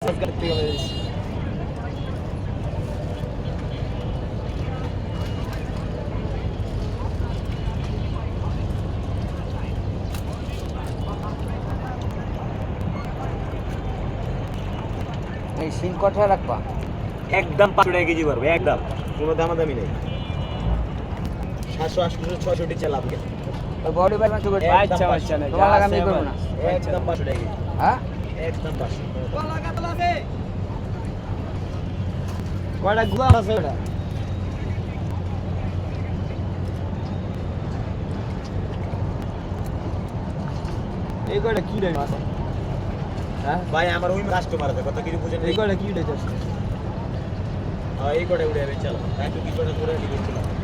এই সিং কটা রাখবা একদম 500 টাকা কেজি পারবে একদম কোনো দামাদামি নেই 780 600 টি চালাব কে বডি ব্যালেন্স করে আচ্ছা আচ্ছা না তোমার লাগা আমি করব না একদম 500 টাকা কেজি হ্যাঁ একদম 500 লাগা তোলা আছে কয়টা গুলা আছে ওটা এই কয়টা কি রে আছে হ্যাঁ ভাই আমার ওই কাস্টমার আছে কত কিছু বুঝেন এই কয়টা কি রে আছে এই কয়টা উড়ে যাবে চলো তাই তো কি কয়টা করে দিচ্ছিলাম